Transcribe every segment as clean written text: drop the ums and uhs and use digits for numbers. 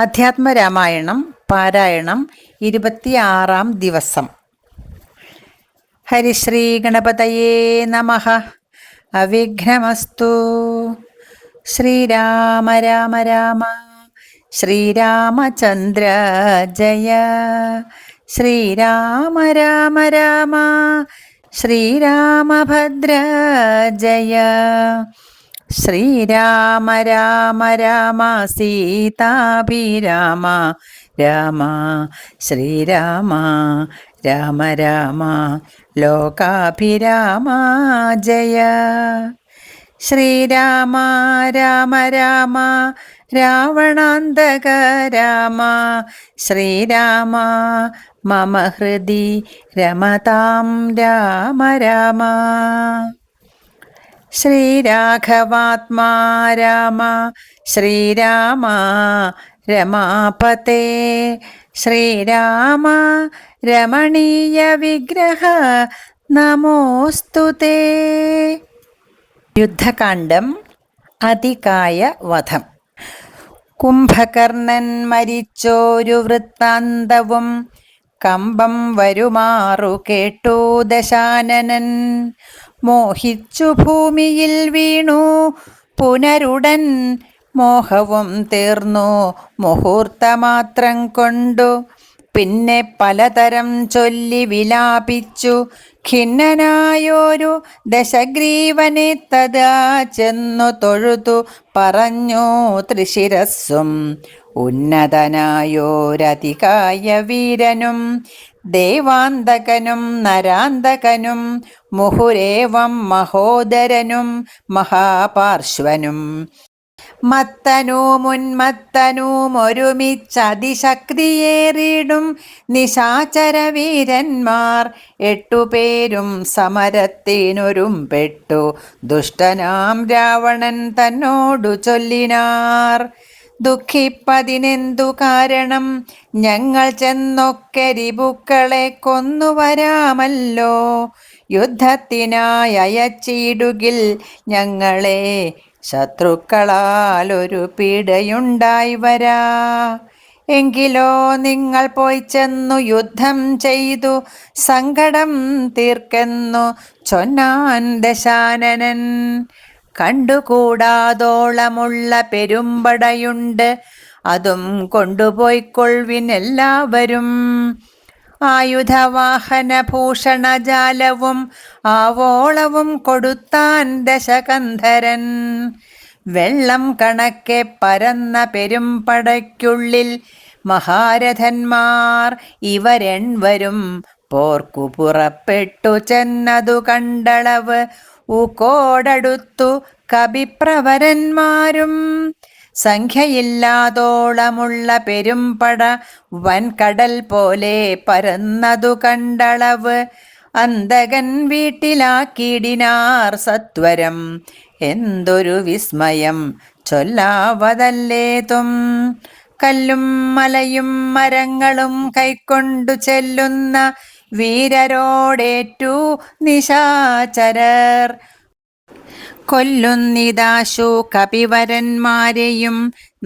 അധ്യാത്മരാമായണം പാരായണം 26-ാം ദിവസം. ഹരിശ്രീ ഗണപതയേ നമഃ. അവിഘ്നമസ്തു. ശ്രീരാമ രാമ രാമ ശ്രീരാമചന്ദ്ര ജയ. ശ്രീരാമ രാമ രാമ ശ്രീരാമഭദ്ര ജയ. ശ്രീരാമ രാമ രാമ സീതാഭിരാമ രാമ. ശ്രീരാമ രാമ രാമ ലോകാഭിരാമ ജയ. ശ്രീരാമ രാമ രാമ രാവണാന്തക രാമ. ശ്രീരാമ മമ ഹൃദി രമതാം രാമ രാമ. ശ്രീരാഘവാത്മാ രാമ. ശ്രീരാമ രമാപതേ. ശ്രീരാമ രമണീയ വിഗ്രഹ നമോസ്തുതേ. യുദ്ധകാണ്ഡം. അതികായ വധം. കുംഭകർണൻ മരിച്ചോരു വൃത്താന്തവും കമ്പം വരുമാറു കേട്ടു ദശാനനൻ. മോഹിച്ചു ഭൂമിയിൽ വീണു പുനരുടൻ. മോഹവും തീർന്നു മുഹൂർത്തമാത്രം കൊണ്ടു. പിന്നെ പലതരം ചൊല്ലി വിലാപിച്ചു ഖിന്നനായോരു ദശഗ്രീവനെ തഥാ ചെന്നു തൊഴുതു പറഞ്ഞു ത്രിശിരസ്സും. ഉന്നതനായോരതികായ വീരനും ദേവാന്തകനും നരാന്തകനും മുഹുരേവം മഹോദരനും മഹാപാർശ്വനും മത്തനുമുന്മത്തനും ഒരുമിച്ചതിശക്തിയേറിടും നിശാചര വീരന്മാർ 8 പേരും സമരത്തിനൊരുമ്പെട്ടു ദുഷ്ടനാം രാവണൻ തന്നോടു ചൊല്ലിനാർ. ദുഃഖിപ്പതിനെന്തു കാരണം? ഞങ്ങൾ ചെന്നൊക്കെ രിപുക്കളെ കൊന്നുവരാമല്ലോ. യുദ്ധത്തിനായി അയച്ചിടുകിൽ ഞങ്ങളെ ശത്രുക്കളാൽ ഒരു പീഡയുണ്ടായി വരാ. എങ്കിലോ നിങ്ങൾ പോയി ചെന്നു യുദ്ധം ചെയ്തു സങ്കടം തീർക്കെന്നു ചൊന്നാൻ ദശാനനൻ. കണ്ടുകൂടാതോളമുള്ള പെരുമ്പടയുണ്ട്, അതും കൊണ്ടുപോയിക്കൊള്ളുവിൻ എല്ലാവരും. ആയുധവാഹന ഭൂഷണജാലവും ആവോളവും കൊടുത്താൻ ദശകന്ധരൻ. വെള്ളം കണക്കെ പരന്ന പെരുമ്പടയ്ക്കുള്ളിൽ മഹാരഥന്മാർ ഇവരെൺവരും പോർക്കു പുറപ്പെട്ടു ചെന്നതു കണ്ടളവ് ഊക്കോടടുത്തു കവിപ്രവരന്മാരും. സംഖ്യയില്ലാതോളമുള്ള പെരുമ്പട വൻകടൽ പോലെ പരന്നതു കണ്ടളവ് അന്തകൻ വീട്ടിലാക്കിയിടിനാർ സത്വരം. എന്തൊരു വിസ്മയം ചൊല്ലാവതല്ലേതും. കല്ലും മലയും മരങ്ങളും കൈക്കൊണ്ടു ചെല്ലുന്ന വീരരോടേറ്റു നിശാചരർ. കൊല്ലുന്നിതാശു കപിവരന്മാരെയും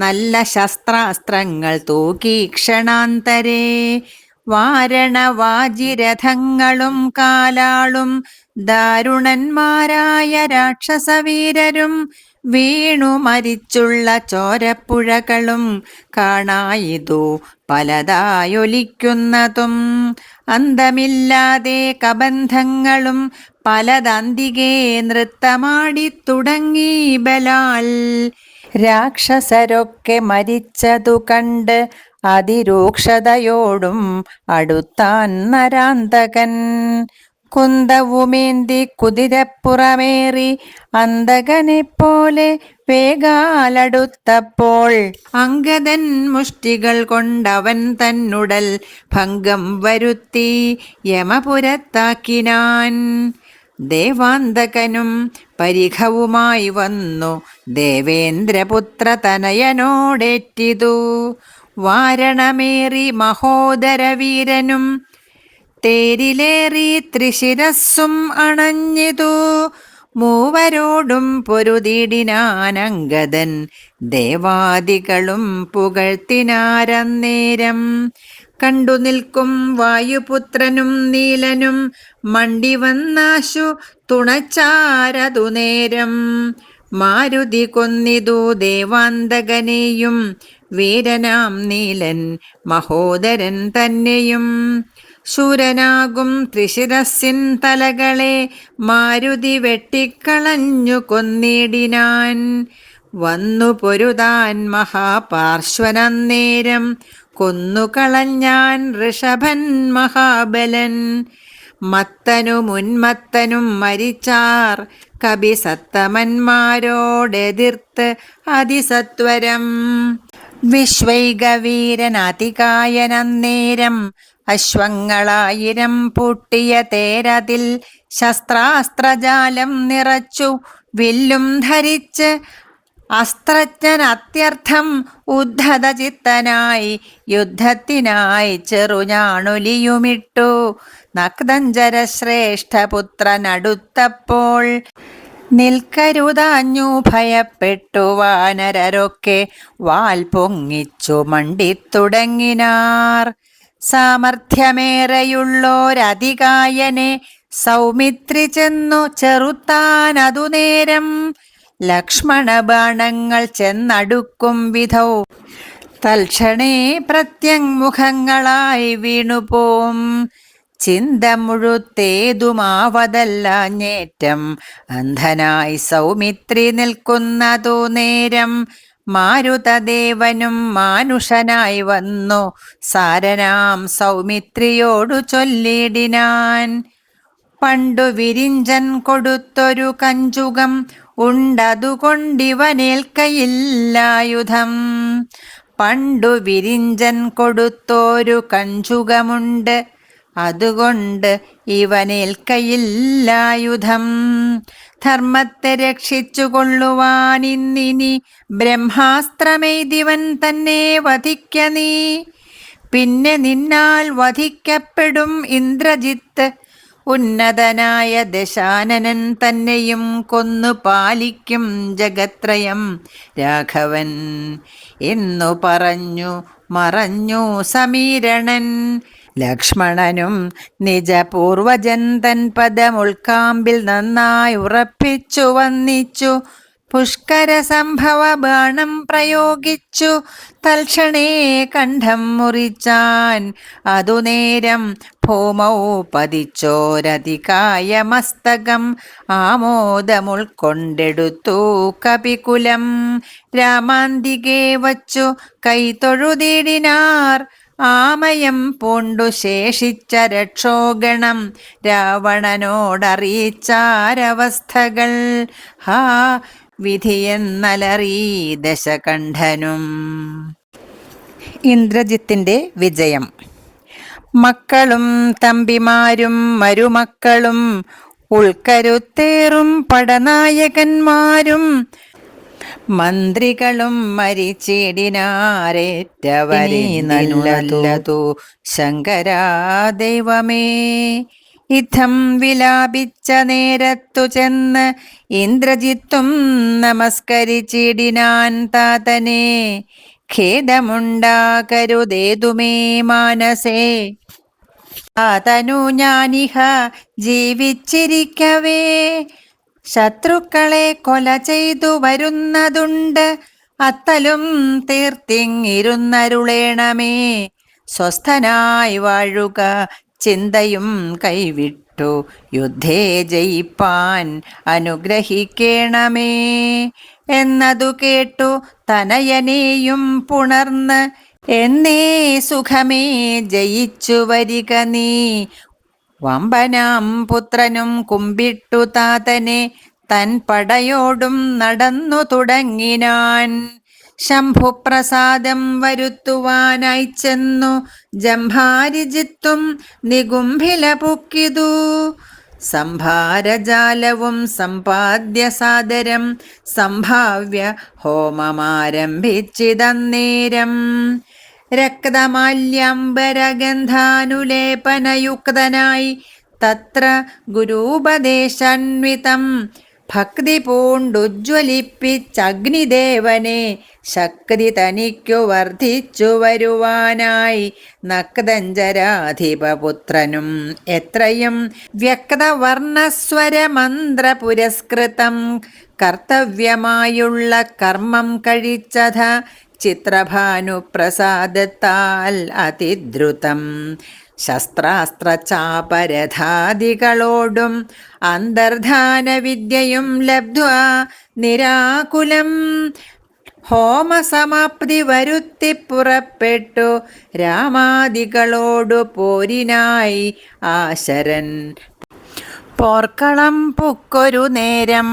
നല്ല ശസ്ത്രാസ്ത്രങ്ങൾ തൂക്കി ക്ഷണാന്തരേ. വാരണവാജിരഥങ്ങളും കാലാളും ദാരുണന്മാരായ രാക്ഷസവീരരും വീണു മരിച്ചുള്ള ചോരപ്പുഴകളും കാണായിതു പലതായൊലിക്കുന്നതും. അന്തമില്ലാതെ കബന്ധങ്ങളും പലതന്തികെ നൃത്തമാടി തുടങ്ങി ബലാൽ. രാക്ഷസരൊക്കെ മരിച്ചതു കണ്ട് അതിരൂക്ഷതയോടും അടുത്താൻ നരാന്തകൻ. കുന്തവുമേന്തി കുതിരപ്പുറമേറി അന്തകനെപ്പോലെ വേഗാലടുത്തപ്പോൾ അംഗദൻ മുഷ്ടികൾ കൊണ്ടവൻ തന്നുടൽ ഭംഗം വരുത്തി യമപുരത്താക്കിനാൻ. ദേവാന്തകനും പരിഘവുമായി വന്നു ദേവേന്ദ്രപുത്ര തനയനോടേറ്റിതു. വാരണമേറി മഹോദരവീരനും തേരിലേറി ത്രിശിരസ്സും അണഞ്ഞിതു. മൂവരോടും പൊരുതിടിനാനങ്കദൻ ദേവാദികളും പുകഴ്ത്തിനാരന്നേരം. കണ്ടു നിൽക്കും വായുപുത്രനും നീലനും മണ്ടി വന്നാശു തുണച്ചാരതു നേരം. മാരുതി കൊന്നിതു ദേവാന്തകനെയും വീരനാം നീലൻ മഹോദരൻ തന്നെയും. ശൂരനാകും ത്രിശിരസ്സിൻ തലകളെ മാരുതി വെട്ടിക്കളഞ്ഞു കൊന്നിടിനാൻ. വന്നു പൊരുതാൻ മഹാപാർശ്വനന്നേരം കൊന്നുകളഞ്ഞാൻ ഋഷഭൻ മഹാബലൻ. മത്തനും ഉന്മത്തനും മരിച്ചാർ കപിസത്തമന്മാരോടെതിർത്ത് അതിസത്വരം. വിശ്വൈകവീരനതികായനന്നേരം അശ്വങ്ങളായിരം പൂട്ടിയ തേരതിൽ ശസ്ത്രാസ്ത്രജാലം നിറച്ചു വില്ലും ധരിച്ച് അസ്ത്രജ്ഞൻ അത്യർത്ഥം ഉദ്ധതചിത്തനായി യുദ്ധത്തിനായി ചെറുഞാണൊലിയുമിട്ടു. നക്തഞ്ചര ശ്രേഷ്ഠപുത്രനടുത്തപ്പോൾ നിൽക്കരുതാഞ്ഞു ഭയപ്പെട്ടു വാനരരൊക്കെ വാൽ പൊങ്ങിച്ചു മണ്ടിത്തുടങ്ങിനാർ. സാമർഥ്യമേറെയുള്ളോരതികായനെ സൗമിത്രി ചെന്നു ചെറുത്താനതു നേരം. ലക്ഷ്മണബാണങ്ങൾ ചെന്നടുക്കും വിധൗ തൽക്ഷണേ പ്രത്യങ്മുഖങ്ങളായി വീണുപോം. ചിന്ത മുഴുത്തേതുമാവതല്ലാഞ്ഞേറ്റം അന്ധനായി സൗമിത്രി നിൽക്കുന്നതു നേരം. മാരുതദേവനും മാനുഷനായി വന്നു സാരനാം സൗമിത്രിയോടു ചൊല്ലിടിനാൻ. പണ്ടു വിരിഞ്ചൻ കൊടുത്തൊരു കഞ്ചുകം ഉണ്ടതുകൊണ്ടിവനേൽക്കയില്ലായുധം. പണ്ടു വിരിഞ്ചൻ കൊടുത്തോരു കഞ്ചുകമുണ്ട് അതുകൊണ്ട് ഇവനേൽക്കയില്ലായുധം. ധർമ്മത്തെ രക്ഷിച്ചു കൊള്ളുവാനിന്നിനി ബ്രഹ്മാസ്ത്രമെയ്തിവൻ തന്നെ വധിക്ക നീ. പിന്നെ നിന്നാൽ വധിക്കപ്പെടും ഇന്ദ്രജിത്ത്. ഉന്നതനായ ദശാനനൻ തന്നെയും കൊന്നു പാലിക്കും ജഗത്രയം രാഘവൻ എന്നു പറഞ്ഞു മറഞ്ഞു സമീരണൻ. ലക്ഷ്മണനും നിജപൂർവജൻ തൻ പദമുൾക്കാമ്പിൽ നന്നായി ഉറപ്പിച്ചു വന്നിച്ചു. പുഷ്കര സംഭവ ബാണം പ്രയോഗിച്ചു തൽക്ഷണേ കണ്ഠം മുറിച്ചാൻ. അതുനേരം ഭൂമൗ പതിച്ചോരതികായ മസ്തകം ആമോദമുൾക്കൊണ്ടെടുത്തു കപികുലം. രാമാന്തികെ വച്ചു കൈതൊഴുതിടിനാർ ആമയം പൂണ്ടു ശേഷിച്ച രക്ഷോഗണം രാവണനോടറിയിച്ചാരവസ്ഥകൾ. ഹാ വിധിയെന്നലറി ദശകണ്ഠനും. ഇന്ദ്രജിത്തിന്റെ വിജയം. മക്കളും തമ്പിമാരും മരുമക്കളും ഉൾക്കരുത്തേറും പടനായകന്മാരും മന്ത്രികളും മരിച്ചിടിനാരേറ്റവരെ നല്ലതു ശങ്കരാ ദൈവമേ. യുദ്ധം വിലാപിച്ച നേരത്തു ചെന്ന് ഇന്ദ്രജിത്തും നമസ്കരിച്ചിടിനാൻ താതനെ. ഖേദമുണ്ടാകരുതേതുമേ മാനസേ, താതനു ഞാനിഹ ജീവിച്ചിരിക്കവേ ശത്രുക്കളെ കൊല ചെയ്തു വരുന്നതുണ്ട്. അത്തലും തീർത്തിങ്ങിരുന്നരുളേണമേ. സ്വസ്ഥനായി വാഴുക, ചിന്തയും കൈവിട്ടു യുദ്ധേ ജയിപ്പാൻ അനുഗ്രഹിക്കേണമേ. എന്നതു കേട്ടു തനയനെയും പുണർന്ന് എന്നേ സുഖമേ ജയിച്ചു വരിക നീ. വമ്പനാം പുത്രനും കുമ്പിട്ടു താതനെ തൻ പടയോടും നടന്നു തുടങ്ങിനാൻ. ശംഭുപ്രസാദം വരുത്തുവാനായി ചെന്നു ജംഭാരിജിത്തും നികുംഭില പുക്കിതു. സംഭാരജാലവും സമ്പാദ്യ സാദരം സംഭാവ്യ ഹോമമാരംഭിച്ചിതന്നേരം. രക്തമാല്യാംബരഗന്ധാനുലേപനയുക്തനായി തത്ര ഗുരൂപദേശാന്വിതം ഭക്തി പൂണ്ടുജ്വലിപ്പിച്ചഗ്നിദേവനെ ശക്തി തനിക്കു വർദ്ധിച്ചു വരുവാനായി നക്തഞ്ചരാധിപപുത്രനും എത്രയും വ്യക്തവർണസ്വരമന്ത്ര പുരസ്കൃതം കർത്തവ്യമായുള്ള കർമ്മം കഴിച്ചത ചിത്രഭാനുപ്രസാദത്താൽ അതിദ്രുതം ശസ്ത്രാസ്ത്രചാപരഥാദികളോടും അന്തർധാന വിദ്യയും ലബ്ധ്വാ നിരാകുലം ഹോമസമാപ്തി വരുത്തി പുറപ്പെട്ടു രാമാദികളോടു പോരിനായി ആശരൻ. പോർക്കളം പുക്കൊരു നേരം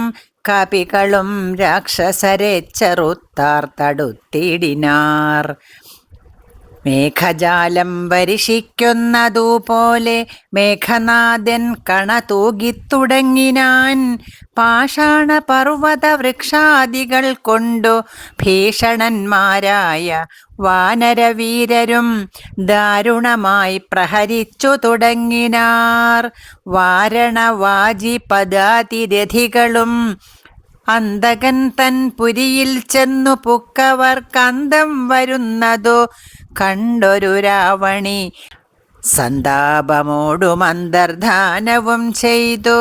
കപികളും രാക്ഷസരെ ചെറുത്താർ തടുത്തിടിനാർ. മേഘജാലം വരിഷിക്കുന്നതുപോലെ മേഘനാഥൻ കണ തൂകിത്തുടങ്ങിനാൻ. പാഷാണ പർവ്വത വൃക്ഷാദികൾ കൊണ്ടു ഭീഷണന്മാരായ വാനരവീരരും ദാരുണമായി പ്രഹരിച്ചു തുടങ്ങിനാർ. വാരണവാജി പദാതിരഥികളും അന്തകൻ തൻ പുരിയിൽ ചെന്നു പുക്കവർക്കന്തം വരുന്നതു കണ്ടൊരു രാവണി സന്താപമോടും അന്തർധാനവും ചെയ്തു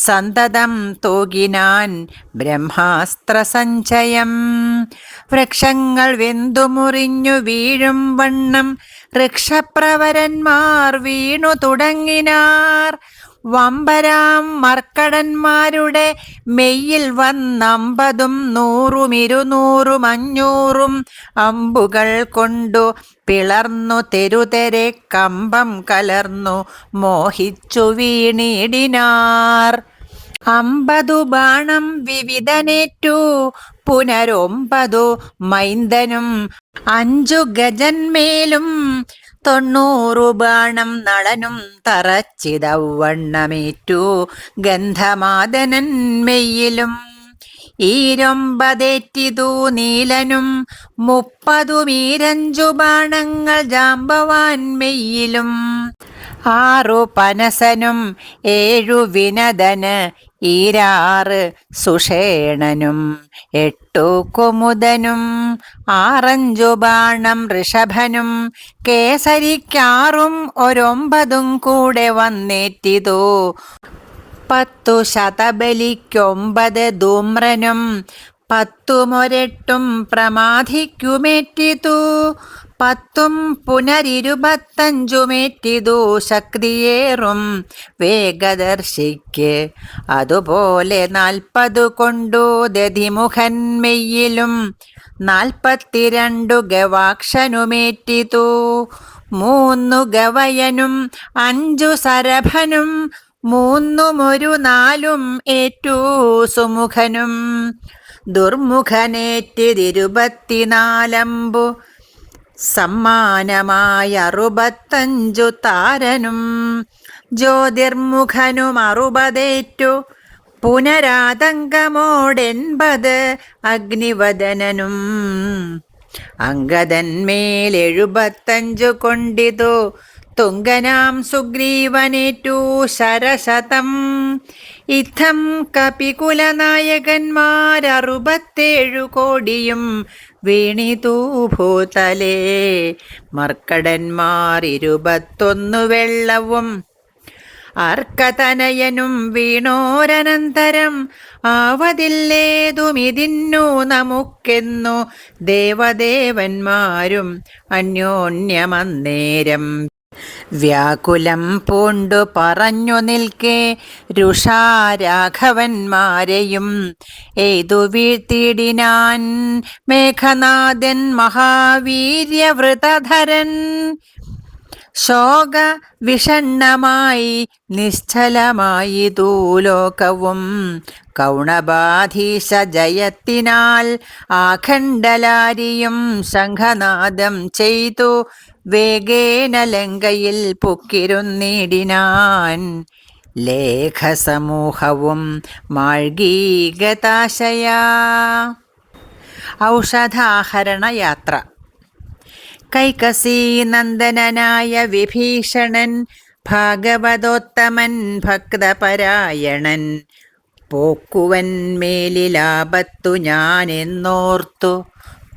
സന്തതം തൂകിനാൻ ബ്രഹ്മാസ്ത്ര സഞ്ചയം. വൃക്ഷങ്ങൾ വെന്തുമുറിഞ്ഞു വീഴും വണ്ണം വൃക്ഷപ്രവരന്മാർ വീണു തുടങ്ങിനാർ. വമ്പരാം മർക്കടന്മാരുടെ മെയ്യിൽ വന്നമ്പതും 100 200 500 അമ്പുകൾ കൊണ്ടു പിളർന്നു തെരുതെരെ കമ്പം കലർന്നു മോഹിച്ചു വീണിടിനാർ. 50 ബാണം വിവിധനേറ്റു പുനരൊമ്പതു മൈന്ദനും 5 ഗജന്മേലും 90 ബാണം നളനും തറച്ചിതവണ്ണമേറ്റു ഗന്ധമാദനൻ മെയ്യിലും. 29 നീലനും 30 ഈരഞ്ചു ബാണങ്ങൾ ജാമ്പവാൻ മെയ്യിലും. 6 പനസനും 7 വിനദന് 6 സുഷേണനും 8 കുമുദനും 6 ബാണം ഋഷഭനും കേസരിക്കാറും 9 കൂടെ വന്നേറ്റിതു. 10 ശതബലിക്ക് 9 ധൂമ്രനും 10 മൊരട്ടും പ്രമാധിക്കുമേറ്റിതു. 10 പുനരിരുപത്തഞ്ചുമേറ്റിതു ശക്തിയേറും വേഗദർശിക്ക്. അതുപോലെ 40 കൊണ്ടു ദധിമുഖൻ മെയ്യിലും 42 ഗവാക്ഷനുമേറ്റിതു. 3 ഗവയനും 5 സരഭനും 3 4 ഏറ്റു സുമുഖനും. ദുർമുഖനേറ്റിത് 24 സമ്മാനമായ 65 താരനും. ജ്യോതിർമുഖനും 60 ഏറ്റു പുനരാതങ്കമോട് 80 അഗ്നിവദനനും. അങ്കദന്മേൽ 75 കൊണ്ടിതു തുങ്കനാം സുഗ്രീവനേറ്റു ശരശതം. ഇത്തം കപികുലനായകന്മാർ 67 കോടിയും വീണിതു ഭൂതലേ. മർക്കടന്മാർ 21 വെള്ളവും അർക്കതനയനും വീണോരനന്തരം. ആവതില്ലേതുമിതിന്നു നമുക്കെന്നു ദേവദേവന്മാരും അന്യോന്യമന്നേരം വ്യാകുലം പൂണ്ടു പറഞ്ഞു നിൽക്കെ രുഷാരാഘവന്മാരെയും എയ്തു വീഴ്ത്തിയിടിനാൻ മേഘനാഥൻ മഹാവീര്യവൃതധരൻ. ശോക വിഷണ്ണമായി നിശ്ചലമായി ദൂലോകവും കൗണബാധീശ ജയത്തിനാൽ ആഖണ്ഡലാരിയും ശംഖനാദം ചെയ്തു വേഗേന ലങ്കയിൽ പുക്കിരുന്നിടിനാൻ. ലേഖസമൂഹവും മാഴ്ഗീഗതാശയാ. ഔഷധാഹരണ യാത്ര. കൈകസീ നന്ദനനായ വിഭീഷണൻ ഭാഗവതോത്തമൻ ഭക്തപരായണൻ പോക്കുവൻ മേലിലാപത്തു ഞാനെന്നോർത്തു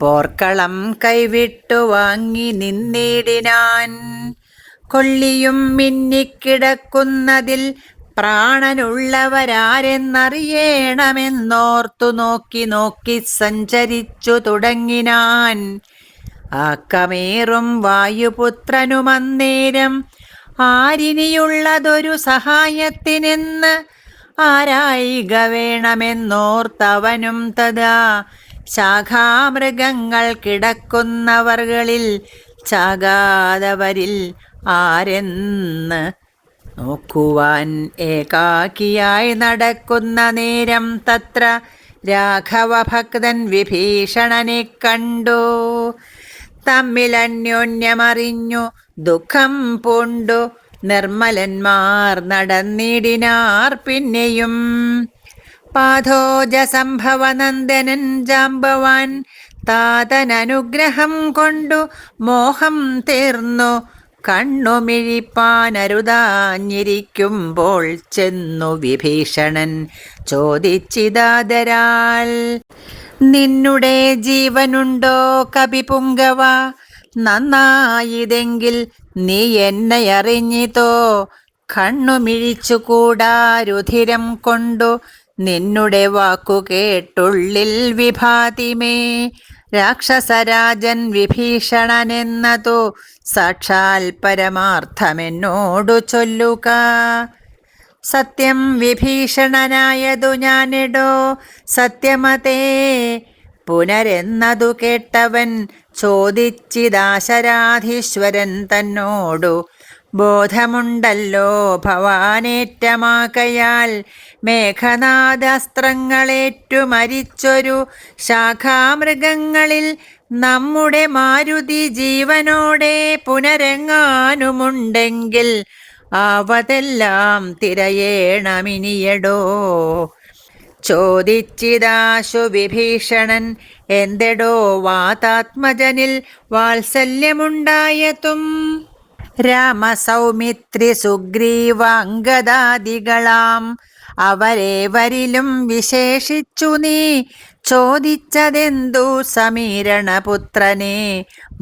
പോർക്കളം കൈവിട്ടു വാങ്ങി നിന്നിടിനാൻ. കൊള്ളിയും മിന്നിക്കിടക്കുന്നതിൽ പ്രാണനുള്ളവരാരെന്നറിയണമെന്നോർത്തു നോക്കി നോക്കി സഞ്ചരിച്ചു തുടങ്ങിനാൻ. ആക്കമേറും വായുപുത്രനുമന്നേരം ആരിനിയുള്ളതൊരു സഹായത്തിനെന്ന് ആരായിക വേണമെന്നോർത്തവനും തഥാ ശാഖാമൃഗങ്ങൾ കിടക്കുന്നവർകളിൽ ചാകാതവരിൽ ആരെന്ന് നോക്കുവാൻ ഏകാക്കിയായി നടക്കുന്ന നേരം തത്ര രാഘവഭക്തൻ വിഭീഷണനെ കണ്ടു. തമ്മിലന്യോന്യമറിഞ്ഞു ദുഃഖം പൂണ്ടു നിർമ്മലന്മാർ നടന്നിടിനാർ. പിന്നെയും പാഥോജ സംഭവനന്ദനൻ ജാമ്പവാൻ താതനനുഗ്രഹം കൊണ്ടു മോഹം തീർന്നു കണ്ണുമിഴിപ്പാനരുതാഞ്ഞിരിക്കുമ്പോൾ ചെന്നു വിഭീഷണൻ ചോദിച്ചിതാദരാൽ, നിന്നുടെ ജീവനുണ്ടോ കപിപുങ്കവ? നന്നായിതെങ്കിൽ നീ എന്നെ അറിഞ്ഞിതോ? കണ്ണുമിഴിച്ചുകൂടാ രുധിരം കൊണ്ടു നിന്നുടെ വാക്കു കേട്ടുള്ളിൽ വിഭാതിമേ. രാക്ഷസരാജൻ വിഭീഷണനെന്നതു സാക്ഷാൽ പരമാർത്ഥമെന്നോടു ചൊല്ലുക. സത്യം വിഭീഷണനായതു ഞാനെടോ സത്യമതേ. പുനരെന്നതു കേട്ടവൻ ചോദിച്ചിദാശരാധീശ്വരൻ തന്നോടു, ബോധമുണ്ടല്ലോ ഭവാനേറ്റമാകയാൽ മേഘനാദാസ്ത്രങ്ങളേറ്റു മരിച്ചൊരു ശാഖാമൃഗങ്ങളിൽ നമ്മുടെ മാരുതി ജീവനോടെ പുനരെങ്ങാനുമുണ്ടെങ്കിൽ ആവതെല്ലാം തിരയേണമിനിയടോ. ചോദിച്ചിതാശു വിഭീഷണൻ, എന്തെടോ വാതാത്മജനിൽ വാത്സല്യമുണ്ടായതും? രാമസൗമിത്രി സുഗ്രീവാംഗദാദികളാം അവരേവരിലും വിശേഷിച്ചു നീ ചോദിച്ചതെന്തു സമീരണപുത്രനെ?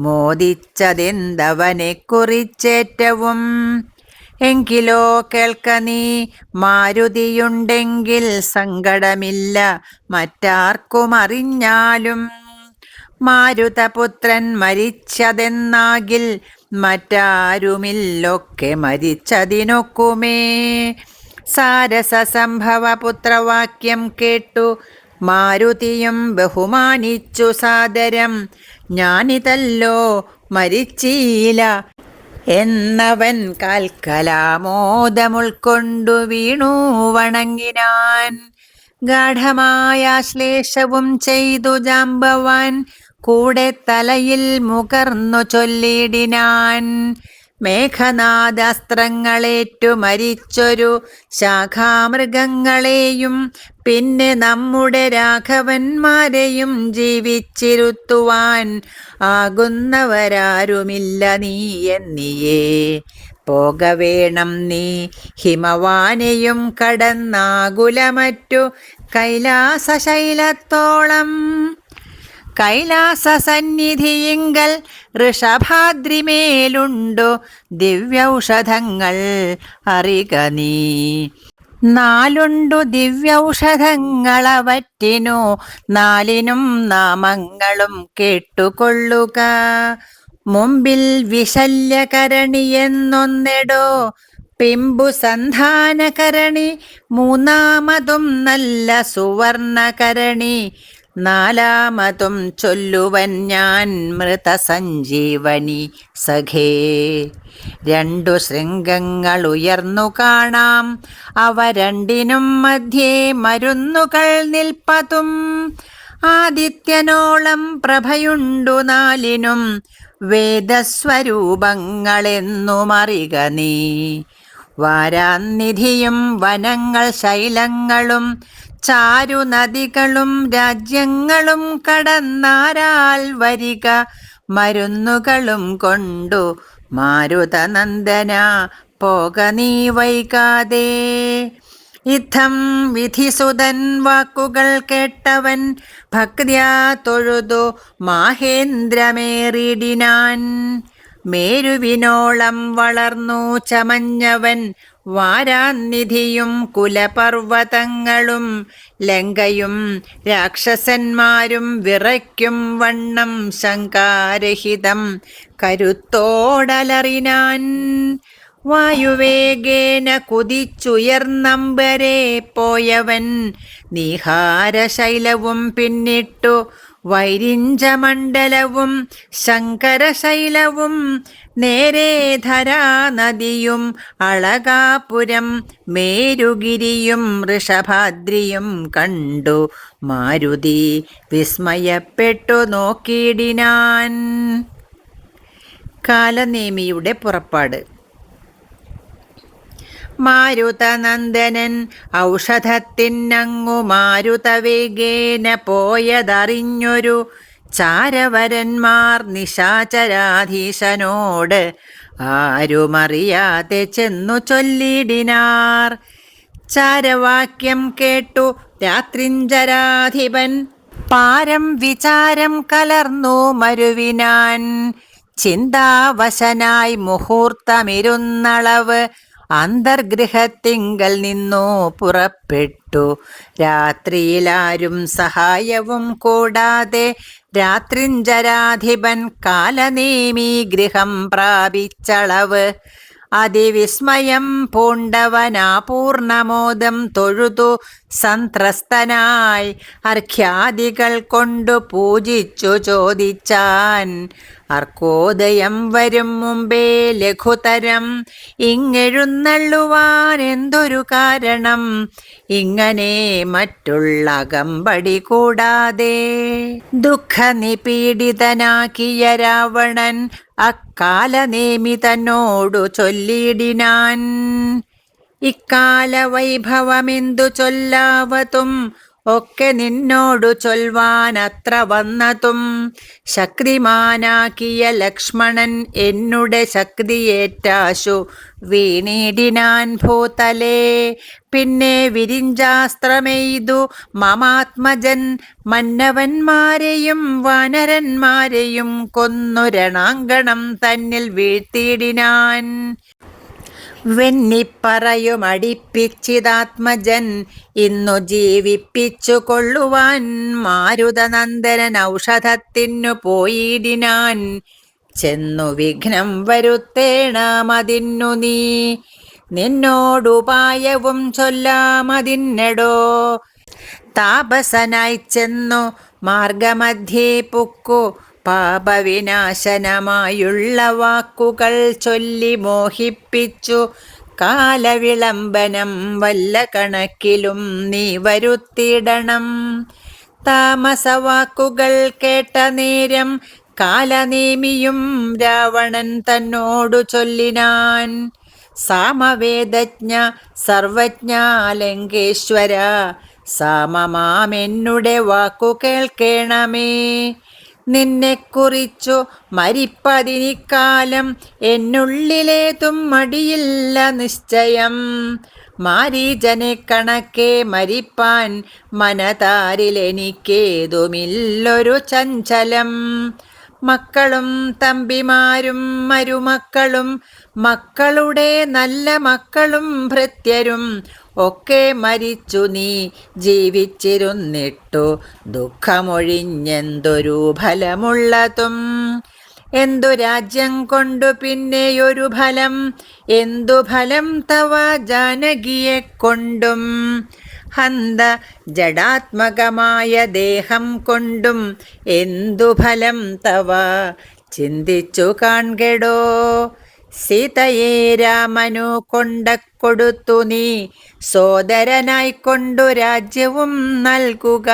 മോദിച്ചതെന്തവനെ കുറിച്ചേറ്റവും? എങ്കിലോ കേൾക്ക നീ, മാരുതിയുണ്ടെങ്കിൽ സങ്കടമില്ല മറ്റാർക്കും അറിഞ്ഞാലും. മാരുതപുത്രൻ മരിച്ചതെന്നാകിൽ മറ്റാരുമില്ലൊക്കെ മരിച്ചതിനൊക്കുമേ. സാരസ സംഭവ പുത്രവാക്യം കേട്ടു മാരുതിയും ബഹുമാനിച്ചു സാദരം. ഞാനിതല്ലോ മരിച്ചീല എന്നവൻ കാൽക്കലാമോദമുൾക്കൊണ്ടു വീണു വണങ്ങിനാൻ. ഗാഠമായ ശ്ലേഷവും ചെയ്തു ജാമ്പവാൻ കൂടെ തലയിൽ മുകർന്നു ചൊല്ലിടിനാൻ, മേഘനാദാസ്ത്രങ്ങളേറ്റു മരിച്ചൊരു ശാഖാമൃഗങ്ങളെയും പിന്നെ നമ്മുടെ രാഘവന്മാരെയും ജീവിച്ചിരുത്തുവാൻ ആകുന്നവരാരുമില്ല നീ എന്നിയേ. പോകവേണം നീ ഹിമവാനെയും കടന്നാകുലമറ്റു കൈലാസശൈലത്തോളം. കൈലാസസന്നിധിയിങ്കൽ ഋഷഭാദ്രിമേലുണ്ടു ദിവ്യൗഷധങ്ങൾ അറിക നീ. 4 ദിവ്യൗഷധങ്ങളവറ്റിനു 4നും നാമങ്ങളും കേട്ടുകൊള്ളുക. മുമ്പിൽ വിശല്യകരണി എന്നൊന്നെടോ, പിമ്പു സന്ധാനകരണി, മൂന്നാമതും നല്ല സുവർണകരണി, നാലാമതും ചൊല്ലുവൻ ഞാൻ മൃതസഞ്ജീവനി സഖേ. 2 ശൃംഗങ്ങൾ ഉയർന്നു കാണാം, അവ രണ്ടിനും മധ്യേ മരുന്നുകൾ നിൽപ്പതും. ആദിത്യനോളം പ്രഭയുണ്ടു 4നും, വേദസ്വരൂപങ്ങളെന്നുമറിക നീ. വാരാനിധിയും വനങ്ങൾ ശൈലങ്ങളും ചാരുനദികളും രാജ്യങ്ങളും കടന്നാരാൽ വരിക മരുന്നുകളും കൊണ്ടു മാരുതനന്ദന പോക നീ വൈകാതെ. ഇത്തം വിധിസുതൻ വാക്കുകൾ കേട്ടവൻ ഭക്ത്യാ തൊഴുതു മാഹേന്ദ്രമേറിടിനാൻ. മേരുവിനോളം വളർന്നു ചമഞ്ഞവൻ വാരാനിധിയും കുലപർവ്വതങ്ങളും ലങ്കയും രാക്ഷസന്മാരും വിറയ്ക്കും വണ്ണം ശങ്കാരഹിതം കരുത്തോടലറിനാൻ. വായുവേഗേന കുതിച്ചുയർന്നമ്പരെ പോയവൻ നീഹാരശൈലവും പിന്നിട്ടു വൈരിഞ്ചമണ്ഡലവും ശങ്കരശൈലവും നേരെ ധരാനദിയും അളകാപുരം മേരുഗിരിയും ഋഷഭാദ്രിയും കണ്ടു മാരുതി വിസ്മയപ്പെട്ടു നോക്കിയിടിനാൻ. കാലനേമിയുടെ പുറപ്പാട്. മാരുതനന്ദനൻ ഔഷധത്തിനങ്ങു മാരുതവേഗേന പോയതറിഞ്ഞൊരു ചാരവരന്മാർ നിശാചരാധീശനോട് ആരുമറിയാതെ ചെന്നു ചൊല്ലിടിനാർ. ചാരവാക്യം കേട്ടു രാത്രിഞ്ചരാധിപൻ പാരം വിചാരം കലർന്നു മരുവിനാൻ. ചിന്താവശനായി മുഹൂർത്തമിരുന്നളവ് അന്തർഗൃഹത്തിങ്കൽ നിന്നു പുറപ്പെട്ടു. രാത്രിയിലാരും സഹായവും കൂടാതെ രാത്രിഞ്ചരാധിപൻ കാലനേമി ഗൃഹം പ്രാപിച്ചളവ്. അതിവിസ്മയം പൂണ്ടവനാപൂർണമോദം തൊഴുതു സന്ത്രസ്തനായി അർഘ്യാദികൾ കൊണ്ടു പൂജിച്ചു ചോദിച്ചാൻ. അർക്കോദയം വരും മുമ്പേ ലഘുതരം ഇങ്ങെഴുന്നള്ളുവാൻ എന്തൊരു കാരണം? ഇങ്ങനെ മറ്റുള്ള അകമ്പടി കൂടാതെ ദുഃഖനിപീഡിതനാക്കിയ രാവണൻ അക്കാലനേമി തന്നോടു ചൊല്ലിടിനാൻ. ഇക്കാല വൈഭവമെന്തു ചൊല്ലാവതും ഒക്കെ നിന്നോടു ചൊൽവാൻ അത്ര വന്നതും. ശക്തിമാനാക്കിയ ലക്ഷ്മണൻ എന്നുടെ ശക്തിയേറ്റാശു വീണിടിനാൻ ഭൂതലേ. പിന്നെ വിരിഞ്ചാസ്ത്രമെയ്തു മമാത്മജൻ മന്നവന്മാരെയും വാനരന്മാരെയും കൊന്നു രണാങ്കണം തന്നിൽ വീഴ്ത്തിയിടിനാൻ. വെന്നിപ്പറയുമടിപ്പിച്ചിതാത്മജൻ ഇന്നു ജീവിപ്പിച്ചു കൊള്ളുവാൻ മാരുതനന്ദനൻ ഔഷധത്തിനു പോയിടിനാൻ. ചെന്നു വിഘ്നം വരുത്തേണമതിന്നു നീ നിന്നോടുപായവും ചൊല്ലാമതിന്നെടോ. താപസനായി ചെന്നു മാർഗമധ്യേ പുക്കു പാപവിനാശനമായുള്ള വാക്കുകൾ ചൊല്ലി മോഹിപ്പിച്ചു കാലവിളംബനം വല്ല കണക്കിലും നീ വരുത്തിയിടണം. താമസവാക്കുകൾ കേട്ട നേരം കാലനേമിയും രാവണൻ തന്നോടു ചൊല്ലിനാൻ. സാമവേദജ്ഞ സർവജ്ഞ ലങ്കേശ്വര സാമമാമെന്നുടെ വാക്കു കേൾക്കേണമേ. നിന്നെക്കുറിച്ചു മരിപ്പതിനിക്കാലം എന്നുള്ളിലേതും മടിയില്ല നിശ്ചയം. മാരീചനെ കണക്കെ മരിപ്പാൻ മനതാരിലെനിക്കേതുമില്ലൊരു ചഞ്ചലം. മക്കളും തമ്പിമാരും മരുമക്കളും മക്കളുടെ നല്ല മക്കളും ഭൃത്യരും ഒക്കെ മരിച്ചു നീ ജീവിച്ചിരുന്നിട്ടു ദുഃഖമൊഴിഞ്ഞെന്തൊരു ഫലമുള്ളതും. എന്തു രാജ്യം കൊണ്ടു പിന്നെയൊരു ഫലം? എന്തു ഫലം തവ ജാനകിയെ കൊണ്ടും? ഹന്ത ജഡാത്മകമായ ദേഹം കൊണ്ടും എന്തു ഫലം തവ? ചിന്തിച്ചു കാൺകെടോ. സീതയെ രാമനു കൊണ്ടക്കൊടുത്തു നീ സോദരനായിക്കൊണ്ടു രാജ്യവും നൽകുക.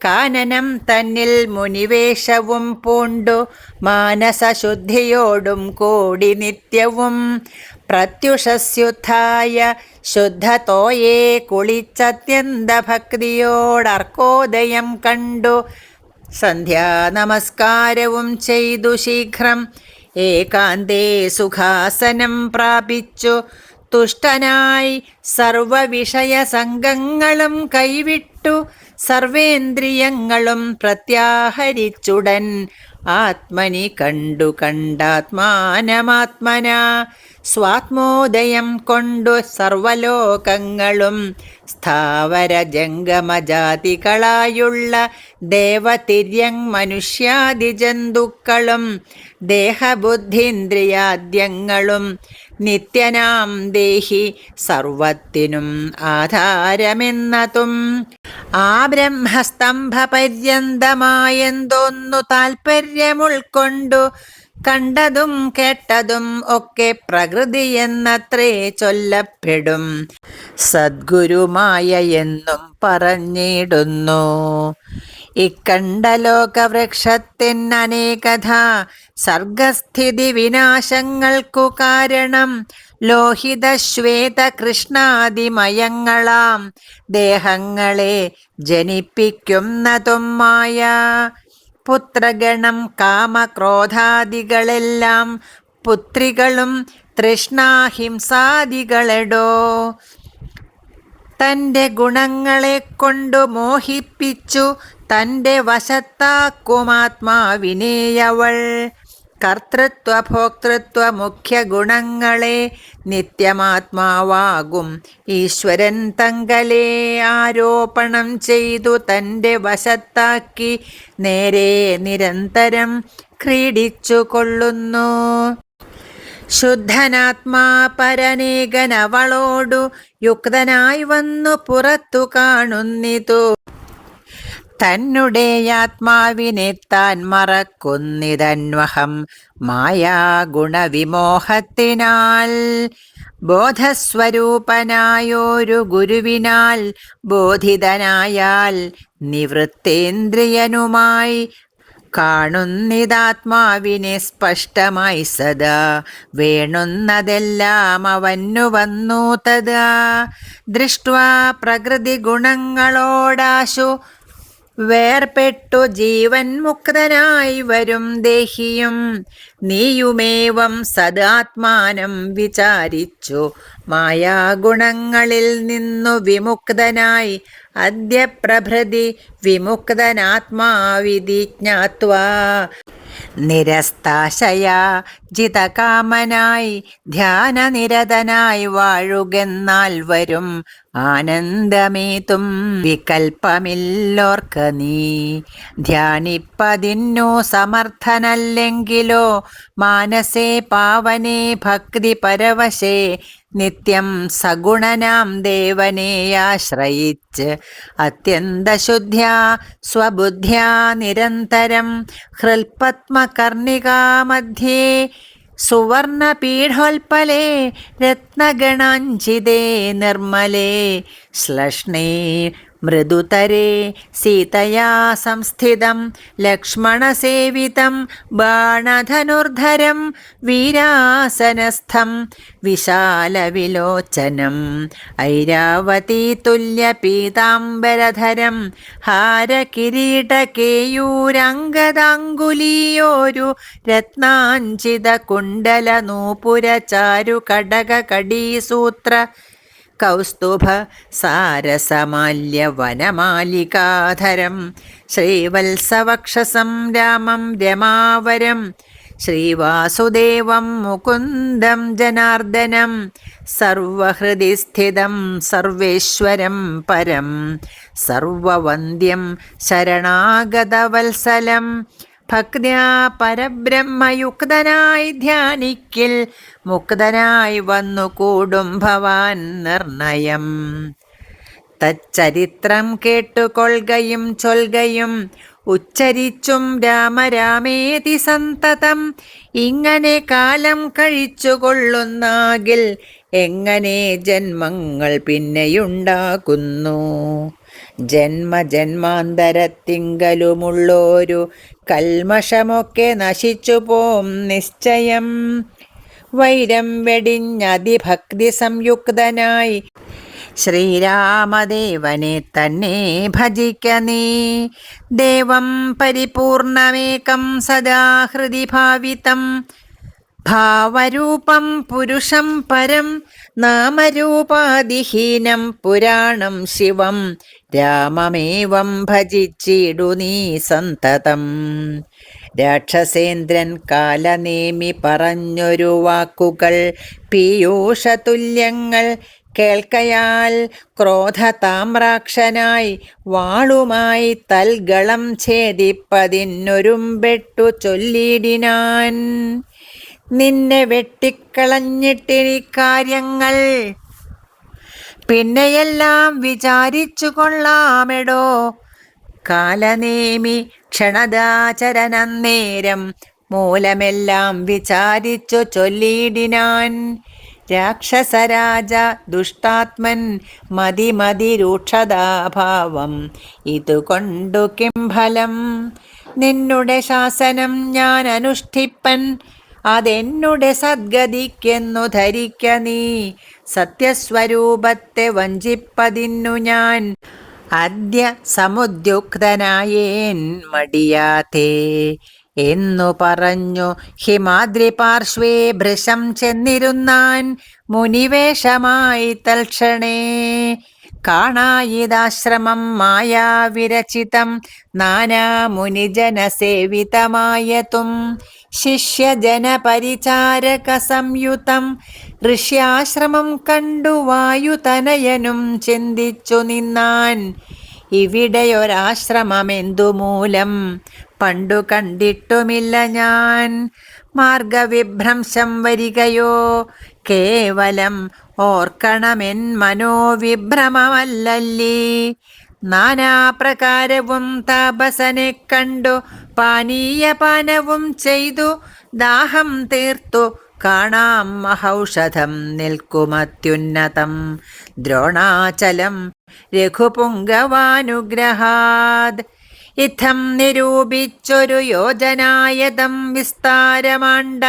കാനനം തന്നിൽ മുനിവേഷവും പൂണ്ടു മാനസശുദ്ധിയോടും കൂടി നിത്യവും പ്രത്യുഷസ്യുദ്ധായ ശുദ്ധതോയെ കുളിച്ചത്യന്ത ഭക്തിയോടർക്കോദയം കണ്ടു സന്ധ്യാനമസ്കാരവും ചെയ്തു ശീഘ്രം ഏകാന്തേ സുഖാസനം പ്രാപിച്ചു തുഷ്ടനായി സർവവിഷയസംഗങ്ങളും കൈവിട്ടു സർവേന്ദ്രിയങ്ങളും പ്രത്യാഹരിച്ചുടൻ ആത്മനി കണ്ടു കണ്ടാത്മാനമാത്മന സ്വാത്മോദയം കൊണ്ടു സർവലോകങ്ങളും സ്ഥാവര ജംഗമജാതികളായുള്ള ദേവതിര്യങ് മനുഷ്യാദിജന്തുക്കളും ദേഹബുദ്ധീന്ദ്രിയാദ്യങ്ങളും നിത്യനാം ദേഹി സർവത്തിനും ആധാരമെന്നതും ആ ബ്രഹ്മസ്തംഭ പര്യന്തമായെന്തോന്നു താൽപര്യമുൾക്കൊണ്ടു കണ്ടതും കേട്ടതും ഒക്കെ പ്രകൃതി എന്നത്രേ ചൊല്ലപ്പെടും. സദ്ഗുരുമായ എന്നും പറഞ്ഞിടുന്നു. ഇക്കണ്ട ലോകവൃക്ഷത്തിനനേകഥ സർഗസ്ഥിതി വിനാശങ്ങൾക്കു കാരണം ലോഹിത ശ്വേത കൃഷ്ണാദിമയങ്ങളാം ദേഹങ്ങളെ ജനിപ്പിക്കുന്നതും മായ. പുത്രഗണം കാമക്രോധാദികളെല്ലാം പുത്രികളും തൃഷ്ണാഹിംസാദികളെടോ. തൻ്റെ ഗുണങ്ങളെ കൊണ്ടു മോഹിപ്പിച്ചു തൻ്റെ വശത്താക്കുമാത്മാവിനെയവൾ. കർത്തൃത്വ ഭോക്തൃത്വ മുഖ്യ ഗുണങ്ങളെ നിത്യമാത്മാവാകും ഈശ്വരൻ തങ്കലെ ആരോപണം ചെയ്തു തൻ്റെ വശത്താക്കി നേരെ നിരന്തരം ക്രീഡിച്ചു കൊള്ളുന്നു. ശുദ്ധനാത്മാ പരനേകനവളോടു യുക്തനായി വന്നു പുറത്തു കാണുന്നിതു. തന്നെ ആത്മാവിനെ താൻ മറക്കുന്നിതന്വഹം മായാഗുണവിമോഹത്തിനാൽ. ബോധസ്വരൂപനായൊരു ഗുരുവിനാൽ ബോധിതനായാൽ നിവൃത്തേന്ദ്രിയനുമായി കാണുന്നിതാത്മാവിനെ സ്പഷ്ടമായി സദാ. വേണുന്നതെല്ലാം അവന്നു വന്നു തഥാ. ദൃഷ്ട്വാ പ്രകൃതി ഗുണങ്ങളോടാശു വേർപെട്ടു ജീവൻ മുക്തനായി വരും ദേഹിയും. നീയുമേവം സദാത്മാനം വിചാരിച്ചു മായാഗുണങ്ങളിൽ നിന്നു വിമുക്തനായി അദ്യ പ്രഭൃതി വിമുക്തനാത്മാവിധി ജ്ഞാത്വാ. നിരസ്താശയാ ജിതകാമനായി ധ്യാനനിരതനായി വാഴുകെന്നാൽ വരും ആനന്ദമേതും വികൽപ്പമില്ലോർക്ക നീ. ധ്യാനിപ്പതിന്നു സമർത്ഥനല്ലെങ്കിലോ മാനസേ പാവനേ ഭക്തി പരവശേ നിത്യം സഗുണനാം ദേവനെ ആശ്രയിച്ച് അത്യന്തശുദ്ധ്യാ സ്വബുദ്ധ്യാ നിരന്തരം ഹൃൽപത്മകർണികാമധ്യേ സുവർണപീഠോൽപലേ രത്നഗണാഞ്ചിതേ നിർമ്മലേ ശ്ലഷ്ണേ മൃദുതരേ സീതയാ സംസ്ഥിതം ലക്ഷ്മണസേവിതം ബാണധനുർധരം വീരാസനസ്ഥം വിശാലവിലോചനം ഐരാവതീതുല്യപീതാംബരധരം ഹാരകിരീടകേയൂരാംഗദാംഗുലീയോരു രത്നാഞ്ചിത കുണ്ടല നൂപുര ചാരു കടക കടീസൂത്ര കൗസ്തുഭ സാരസമാല്യ വനമാലികാധരം ശ്രീവത്സവക്ഷസം രാമം രമാവരം ശ്രീവാസുദേവം മുകുന്ദം ജനാർദ്ദനം സർവഹൃദി സ്ഥിതം സർവേശ്വരം പരം സർവവന്ദ്യം ശരണാഗതവത്സലം ഭക്ത്യാ പരബ്രഹ്മയുക്തനായി ധ്യാനിക്കിൽ മുക്തനായി വന്നു കൂടും ഭവാൻ നിർണയം. തച്ചരിത്രം കേട്ടുകൊള്ളുകയും ചൊൽകയും ഉച്ചരിച്ചും രാമരാമേതി സന്തതം ഇങ്ങനെ കാലം കഴിച്ചുകൊള്ളുന്നാകിൽ എങ്ങനെ ജന്മങ്ങൾ പിന്നെയുണ്ടാകുന്നു. ജന്മജന്മാന്തരത്തിങ്കലുമുള്ളോരു കൽമഷമൊക്കെ നശിച്ചു പോം നിശ്ചയം. വൈരം വെടിഞ്ഞതിഭക്തി സംയുക്തനായി ശ്രീരാമദേവനെ തന്നെ ഭജിക്ക നീ. ദേവം പരിപൂർണമേകം സദാ ഹൃദി ഭാവിതം ഭാവരൂപം പുരുഷം പരം നാമരൂപാദിഹീനം പുരാണം ശിവം രാമമേവം ഭജിച്ചിടു നീ സന്തതം. രാക്ഷസേന്ദ്രൻ കാലനേമി പറഞ്ഞൊരു വാക്കുകൾ പീയൂഷതുല്യങ്ങൾ കേൾക്കയാൽ ക്രോധതാമ്രാക്ഷനായി വാളുമായി തൽഗളം ഛേദിപ്പതിനൊരുമ്പെട്ടു ചൊല്ലിടിനാൻ. നിന്നെ വെട്ടിക്കളഞ്ഞിട്ടിനി കാര്യങ്ങൾ പിന്നെയെല്ലാം വിചാരിച്ചു കൊള്ളാമെടോ. കാലനേമി ക്ഷണദാചരനന്നേരം മൂലമെല്ലാം വിചാരിച്ചു ചൊല്ലിടിനാൻ. രാക്ഷസരാജ ദുഷ്ടാത്മൻ മതിരൂക്ഷതാഭാവം ഇതുകൊണ്ടു കിം ഫലം. നിന്നുടെ ശാസനം ഞാൻ അനുഷ്ഠിപ്പൻ അതെന്നുടെ സദ്ഗതിക്കെന്നു ധരിക്ക നീ. സത്യസ്വരൂപത്തെ വഞ്ചിപ്പതിന്നു ഞാൻ അദ്യ സമുദ്യുക്തനായേൻ മടിയാതെ എന്നു പറഞ്ഞു ഹിമാദ്രിപാർശ്വേ ഭൃശം ചെന്നിരുന്നാൻ മുനിവേഷമായി തൽക്ഷണേ. കാണായിതാശ്രമം മായാവിരചിതം നാനാമുനിജനസേവിതമായതും ശിഷ്യജനപരിചാരക സംയുതം ഋഷ്യാശ്രമം കണ്ടു വായുതനയനും ചിന്തിച്ചു നിന്നാൻ. ഇവിടെയൊരാശ്രമമെന്തുമൂലം പണ്ടു കണ്ടിട്ടുമില്ല ഞാൻ. മാർഗവിഭ്രംശം വരികയോ കേവലം ഓർക്കണമെൻ മനോവിഭ്രമമല്ലല്ലീ. നാനാപ്രകാരവും താപസനെ കണ്ടു പാനീയപാനവും ചെയ്തു ദാഹം തീർത്തു കാണാം മഹൗഷധം നിൽക്കുമത്യുന്നതം ദ്രോണാചലം രഘുപുങ്കവാനുഗ്രഹാദ്. ഇത്തം നിരൂപിച്ചൊരു യോജനായതം വിസ്താരമാണ്ട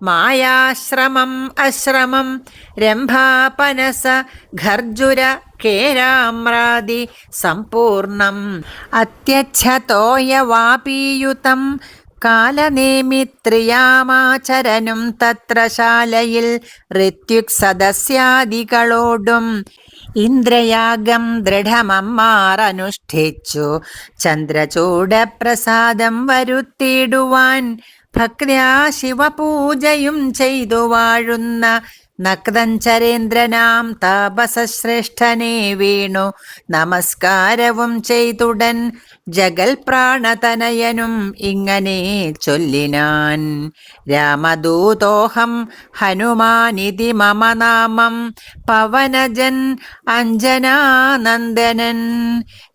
മായാശ്രമം അശ്രമം രംഭാപനസ ഖർജുര കേരാമ്രാദി സമ്പൂർണം അത്യച്ഛതോയവാപീയുതം കാലനേമിത്രിയാമാചരനും തത്ര ശാലയിൽ ഋത്വിക് സദസ്യാദികളോടും ഇന്ദ്രയാഗം ദൃഢമമ്മാറനുഷ്ഠിച്ചു ചന്ദ്രചൂഡപ്രസാദം വരുത്തിയിടുവാൻ ഭക്ത്യാ ശിവപൂജയും ചെയ്തു വാഴുന്ന നക്തഞ്ചരേന്ദ്രനാം താപസശ്രേഷ്ഠനെ വീണു നമസ്കാരവും ചെയ്തുടൻ ജഗൽ പ്രാണതനയനും ഇങ്ങനെ ചൊല്ലിനാൻ. രാമദൂതോഹം ഹനുമാനിതി മമ നാമം പവനജൻ അഞ്ജനാനന്ദനൻ.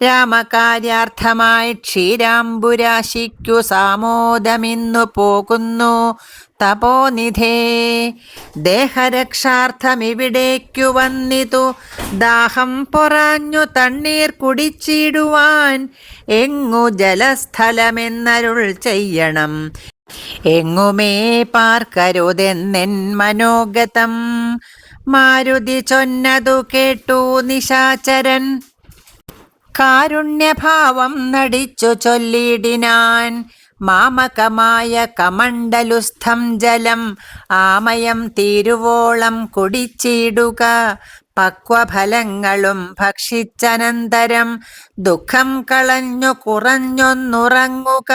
രാമകാര്യാർത്ഥമായി ക്ഷീരാംബുരാശിക്കു സാമോദമിന്നു പോകുന്നു തപോനിധേ. ദേഹരക്ഷാർത്ഥമിവിടേക്കു വന്നിതു ദാഹം പൊറാഞ്ഞു തണ്ണീർ കുടിച്ചിടുവാൻ. എങ്ങു ജലസ്ഥലമെന്നരുൾ ചെയ്യണം എങ്ങുമേ പാർക്കരുതെന്നെൻ മനോഗതം. മാരുതി ചൊന്നതു കേട്ടു നിശാചരൻ കാരുണ്യഭാവം നടിച്ചു ചൊല്ലിടിനാൻ. മാമകമായ കമണ്ഡലുസ്ഥം ജലം ആമയം തീരുവോളം കുടിച്ചിടുക. പക്വഫലങ്ങളും ഭക്ഷിച്ചനന്തരം ദുഃഖം കളഞ്ഞു കുറഞ്ഞൊന്നുറങ്ങുക.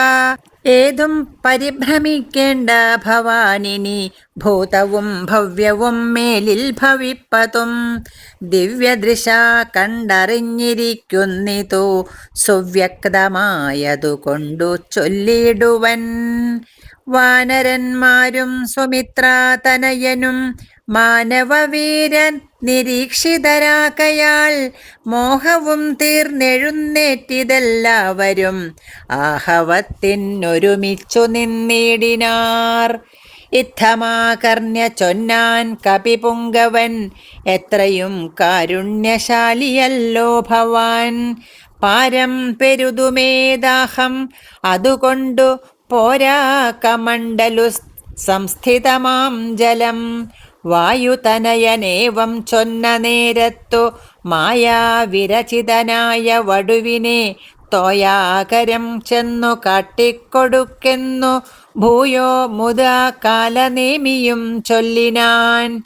ഏതും പരിഭ്രമിക്കേണ്ട ഭവാനിനി ഭൂതവും ഭവ്യവും മേലിൽ ഭവിപ്പതും. ദിവ്യദൃശ കണ്ടറിഞ്ഞിരിക്കുന്നിതു സുവ്യക്തമായതുകൊണ്ടു ചൊല്ലിടുവൻ. വാനരന്മാരും സുമിത്രാതനയനും മാനവവീരൻ നിരീക്ഷിതരാകയാൽ മോഹവും തീർന്നെഴുന്നേറ്റിതെല്ലാവരും ആഹവത്തിനൊരുമിച്ചു നിന്നിടിനാർ. ഇത്തമാകർണ്യ ചൊന്നാൻ കപിപുങ്കവൻ എത്രയും കാരുണ്യശാലിയല്ലോ ഭവാൻ. പാരം പെരുതുമേ ദാഹം അതുകൊണ്ടു പോരാ കമണ്ഡലു സംസ്ഥിതമാം ജലം. വായുതനയനേവം ചൊന്ന നേരത്തു മായാവിരചിതനായ വടുവിനെ തോയാകരം ചെന്നു കാട്ടിക്കൊടുക്കെന്നു ഭൂയോ മുതാ കാലനേമിയും ചൊല്ലിനാൻ.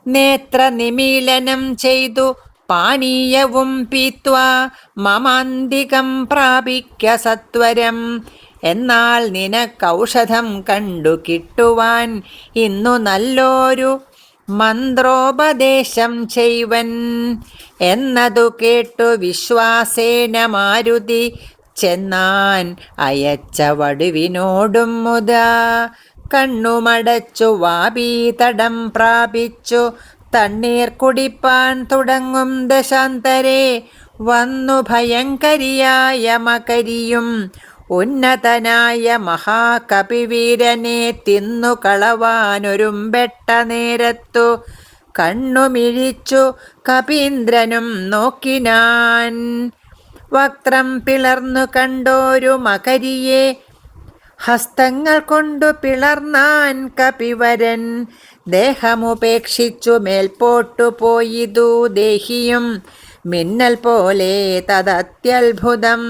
നേത്രനിമീലനം ചെയ്തു പാനീയവും പീത്വാ മമാന്തികം പ്രാപിക്ക സത്വരം. എന്നാൽ നിനക്കൗഷധം കണ്ടു കിട്ടുവാൻ ഇന്നു നല്ലൊരു മന്ത്രോപദേശം ചെയ്വൻ. എന്നതു കേട്ടു വിശ്വാസേന മാരുതി ചെന്നാൻ അയച്ച വടുവിനോടും മുതാ. കണ്ണുമടച്ചു വാപീതടം പ്രാപിച്ചു തണ്ണീർ കുടിപ്പാൻ തുടങ്ങും ദശാന്തരെ. വന്നു ഭയങ്കരിയായ മകരിയും ഉന്നതനായ മഹാകപിവീരനെ തിന്നു കളവാനൊരുമ്പെട്ട നേരത്തു കണ്ണുമിഴിച്ചു കപീന്ദ്രനും നോക്കിനാൻ. വക്രം പിളർന്നു കണ്ടോരു മകരിയെ ഹസ്തങ്ങൾ കൊണ്ടു പിളർന്നാൻ കപിവരൻ. ദേഹമുപേക്ഷിച്ചു മേൽപോട്ടു പോയിതു ദേഹിയും മിന്നൽ പോലെ തദത്യത്ഭുതം.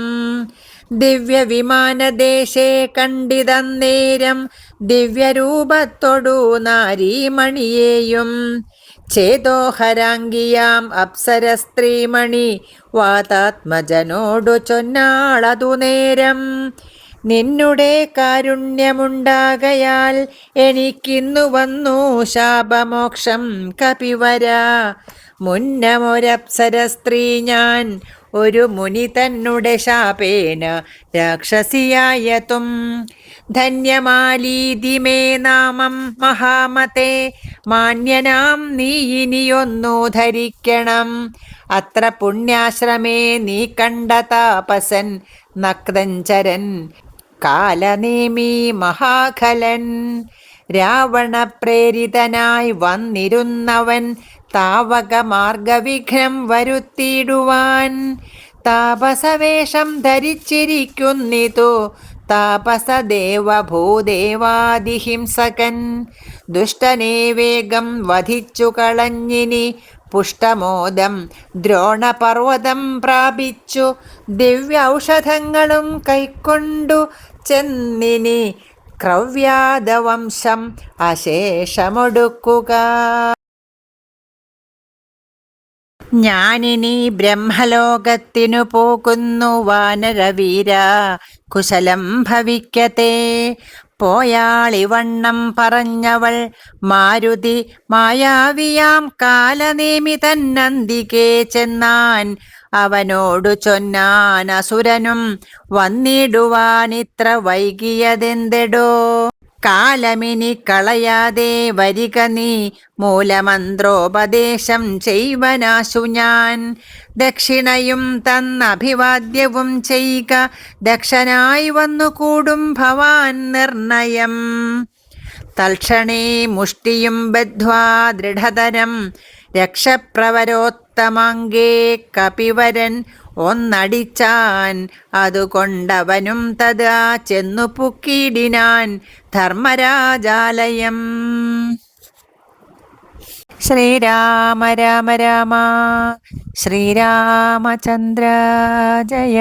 ദിവ്യവിമാനദേശേ കണ്ടിതന്നേരം ദിവ്യരൂപത്തൊടു നാരീമണിയേയും. ചേതോഹരാംഗിയാം അപ്സര സ്ത്രീമണി വാതാത്മജനോടു ചൊന്നാളതു നേരം. നിന്നുടെ കാരുണ്യമുണ്ടാകയാൽ എനിക്കിന്നു വന്നു ശാപമോക്ഷം കപിവര. മുന്നമൊരപ്സര സ്ത്രീ ഞാൻ ഒരു മുനി തന്നെ ശാപേന രാക്ഷസിയായതും. ധന്യമാലീതി മേ നാമം മഹാമതേ. മാന്യനാം നീ ഇനിയൊന്നു ധരിക്കണം. അത്ര പുണ്യാശ്രമേ നീ കണ്ട താപസൻ നക്തഞ്ചരൻ കാലനേമി മഹാഖലൻ. രാവണ പ്രേരിതനായി വന്നിരുന്നവൻ താവക മാർഗവിഘ്നം വരുത്തിയിടുവാൻ. താപസവേഷം ധരിച്ചിരിക്കുന്നിതു താപസദേവഭൂദേവാദിഹിംസകൻ. ദുഷ്ടനെ വേഗം വധിച്ചു കളഞ്ഞിനി പുഷ്ടമോദം ദ്രോണപർവ്വതം പ്രാപിച്ചു. ദിവ്യൌഷധങ്ങളും കൈക്കൊണ്ടു ചെന്നിനി ക്രവ്യാദവംശം അശേഷമൊടുക്കുക. ഞാനിനി ബ്രഹ്മലോകത്തിനു പോകുന്നു വാനരവീര, കുശലം ഭവിക്കത്തെ. പോയാളിവണ്ണം പറഞ്ഞവൾ മാരുതി മായാവിയാം കാലനേമി തന്നന്തികെ ചെന്നാൻ. അവനോടു ചൊന്നാൻ അസുരനും വന്നിടുവാനിത്ര വൈകിയതെന്തെടോ. കാലമിനി കളയാതെ വരിക നീ, മൂലമന്ത്രോപദേശം ചെയ്വനാശു ഞാൻ. ദക്ഷിണയും തന്നഭിവാദ്യവും ചെയ്യുക, ദക്ഷനായി വന്നുകൂടും ഭവാൻ നിർണയം. തൽക്ഷണേ മുഷ്ടിയും ബദ്ധ്വാ ദൃഢതരം രക്ഷപ്രവരോത്തമാംഗേ കപിവരൻ ഒന്നടിച്ചാൻ. അതുകൊണ്ടവനും തഥാ ചെന്നു പുക്കിടിനാൻ ധർമ്മരാജാലയം. ശ്രീരാമ രാമ രാമ ശ്രീരാമചന്ദ്ര ജയ.